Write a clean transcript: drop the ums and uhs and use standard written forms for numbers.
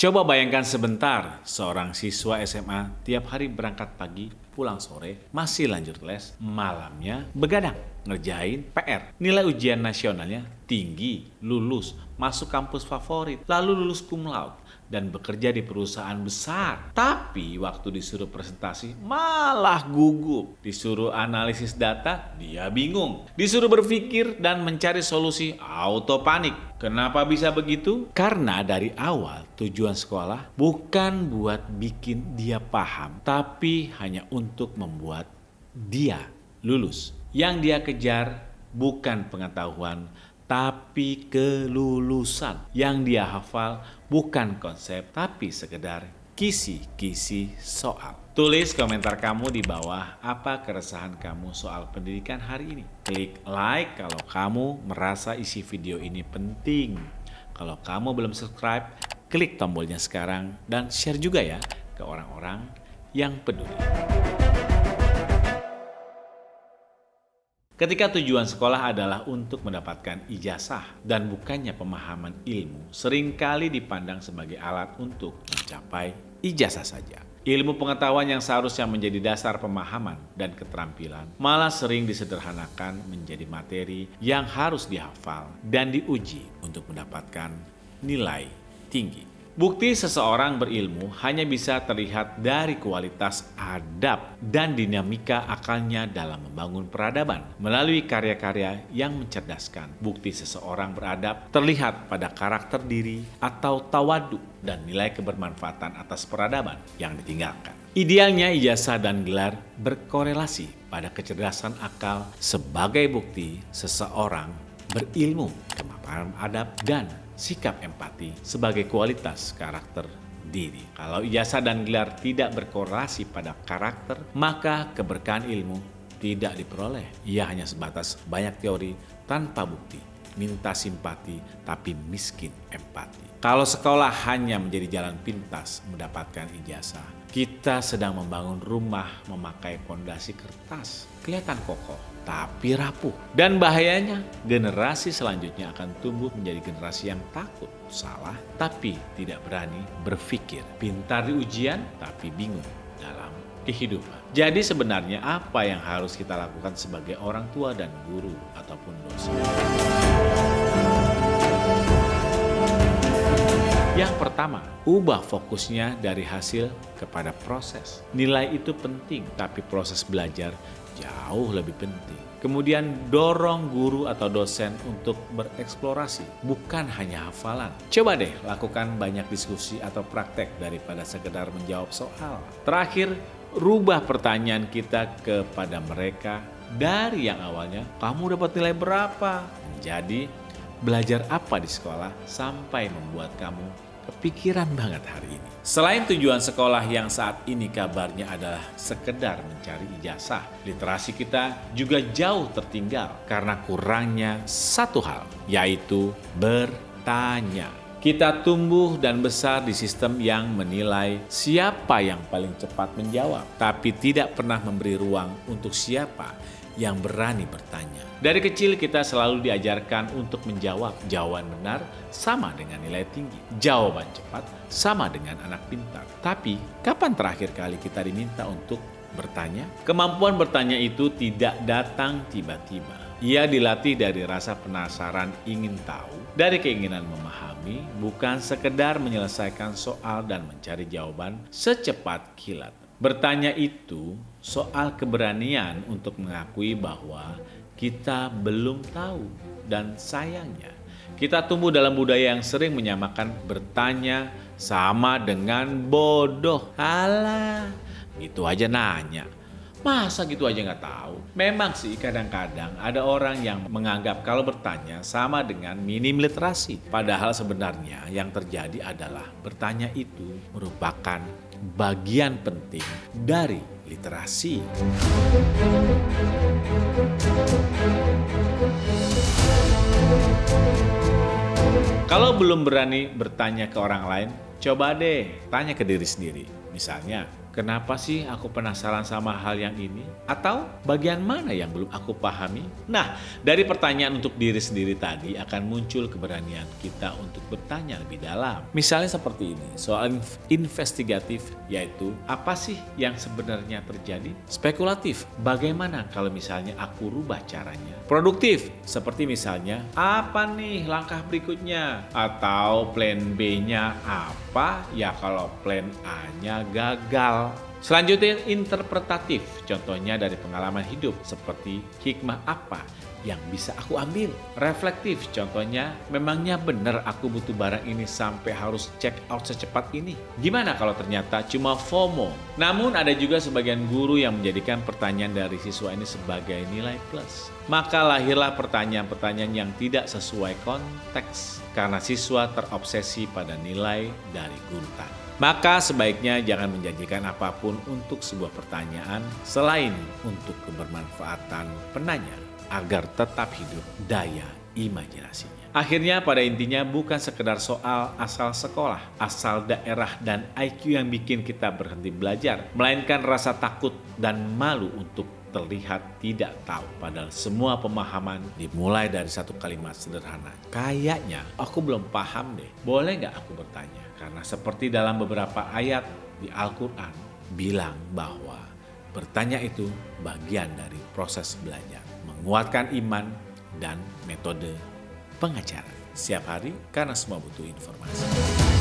Coba bayangkan sebentar, seorang siswa SMA tiap hari berangkat pagi, pulang sore, masih lanjut les, malamnya begadang, ngerjain PR. Nilai ujian nasionalnya tinggi, lulus, masuk kampus favorit, lalu lulus cum laude, dan bekerja di perusahaan besar. Tapi waktu disuruh presentasi malah gugup. Disuruh analisis data, dia bingung. Disuruh berpikir dan mencari solusi, auto panik. Kenapa bisa begitu? Karena dari awal tujuan sekolah bukan buat bikin dia paham, tapi hanya untuk membuat dia lulus. Yang dia kejar bukan pengetahuan, tapi kelulusan. Yang dia hafal bukan konsep, tapi sekedar kisi-kisi soal. Tulis komentar kamu di bawah apa keresahan kamu soal pendidikan hari ini. Klik like kalau kamu merasa isi video ini penting. Kalau kamu belum subscribe, klik tombolnya sekarang dan share juga ya ke orang-orang yang peduli. Ketika tujuan sekolah adalah untuk mendapatkan ijazah dan bukannya pemahaman ilmu, seringkali dipandang sebagai alat untuk mencapai ijazah saja. Ilmu pengetahuan yang seharusnya menjadi dasar pemahaman dan keterampilan malah sering disederhanakan menjadi materi yang harus dihafal dan diuji untuk mendapatkan nilai tinggi. Bukti seseorang berilmu hanya bisa terlihat dari kualitas adab dan dinamika akalnya dalam membangun peradaban melalui karya-karya yang mencerdaskan. Bukti seseorang beradab terlihat pada karakter diri atau tawadu dan nilai kebermanfaatan atas peradaban yang ditinggalkan. Idealnya ijazah dan gelar berkorelasi pada kecerdasan akal sebagai bukti seseorang berilmu, kemapanan adab, dan sikap empati sebagai kualitas karakter diri. Kalau ijazah dan gelar tidak berkorelasi pada karakter, maka keberkahan ilmu tidak diperoleh. Ia hanya sebatas banyak teori tanpa bukti, minta simpati tapi miskin empati. Kalau sekolah hanya menjadi jalan pintas mendapatkan ijazah, kita sedang membangun rumah memakai fondasi kertas. Kelihatan kokoh, tapi rapuh. Dan bahayanya, generasi selanjutnya akan tumbuh menjadi generasi yang takut salah, tapi tidak berani berpikir. Pintar di ujian, tapi bingung dalam kehidupan. Jadi sebenarnya apa yang harus kita lakukan sebagai orang tua dan guru ataupun dosen? Yang pertama, ubah fokusnya dari hasil kepada proses. Nilai itu penting, tapi proses belajar jauh lebih penting. Kemudian dorong guru atau dosen untuk bereksplorasi, bukan hanya hafalan. Coba deh lakukan banyak diskusi atau praktek daripada sekedar menjawab soal. Terakhir, rubah pertanyaan kita kepada mereka dari yang awalnya, kamu dapat nilai berapa? Menjadi, belajar apa di sekolah sampai membuat kamu kepikiran banget hari ini. Selain tujuan sekolah yang saat ini kabarnya adalah sekedar mencari ijazah, literasi kita juga jauh tertinggal karena kurangnya satu hal, yaitu bertanya. Kita tumbuh dan besar di sistem yang menilai siapa yang paling cepat menjawab, tapi tidak pernah memberi ruang untuk siapa yang berani bertanya. Dari kecil kita selalu diajarkan untuk menjawab. Jawaban benar sama dengan nilai tinggi. Jawaban cepat sama dengan anak pintar. Tapi kapan terakhir kali kita diminta untuk bertanya? Kemampuan bertanya itu tidak datang tiba-tiba. Ia dilatih dari rasa penasaran ingin tahu, dari keinginan memahami, bukan sekedar menyelesaikan soal dan mencari jawaban secepat kilat. Bertanya itu soal keberanian untuk mengakui bahwa kita belum tahu, dan sayangnya kita tumbuh dalam budaya yang sering menyamakan bertanya sama dengan bodoh. Alah, gitu aja nanya. Masa gitu aja nggak tahu? Memang sih kadang-kadang ada orang yang menganggap kalau bertanya sama dengan minim literasi. Padahal sebenarnya yang terjadi adalah bertanya itu merupakan bagian penting dari literasi. Kalau belum berani bertanya ke orang lain, coba deh tanya ke diri sendiri. Misalnya, Kenapa sih aku penasaran sama hal yang ini? Atau bagian mana yang belum aku pahami? Nah, dari pertanyaan untuk diri sendiri tadi akan muncul keberanian kita untuk bertanya lebih dalam. Misalnya seperti ini, soal investigatif, yaitu apa sih yang sebenarnya terjadi? Spekulatif, bagaimana kalau misalnya aku rubah caranya? Produktif, seperti misalnya, apa nih langkah berikutnya? Atau plan B-nya apa ya kalau plan A-nya gagal? Selanjutnya interpretatif, contohnya dari pengalaman hidup seperti hikmah apa yang bisa aku ambil. Reflektif, contohnya memangnya benar aku butuh barang ini sampai harus check out secepat ini. Gimana kalau ternyata cuma FOMO? Namun ada juga sebagian guru yang menjadikan pertanyaan dari siswa ini sebagai nilai plus. Maka lahirlah pertanyaan-pertanyaan yang tidak sesuai konteks karena siswa terobsesi pada nilai dari guru tadi. Maka sebaiknya jangan menjanjikan apapun untuk sebuah pertanyaan selain untuk kebermanfaatan penanya agar tetap hidup daya imajinasinya. Akhirnya pada intinya bukan sekedar soal asal sekolah, asal daerah dan IQ yang bikin kita berhenti belajar, melainkan rasa takut dan malu untuk terlihat tidak tahu. Padahal semua pemahaman dimulai dari satu kalimat sederhana. Kayaknya aku belum paham deh, boleh nggak aku bertanya? Karena seperti dalam beberapa ayat di Al-Quran bilang bahwa bertanya itu bagian dari proses belajar, menguatkan iman dan metode pengajaran. Setiap hari karena semua butuh informasi.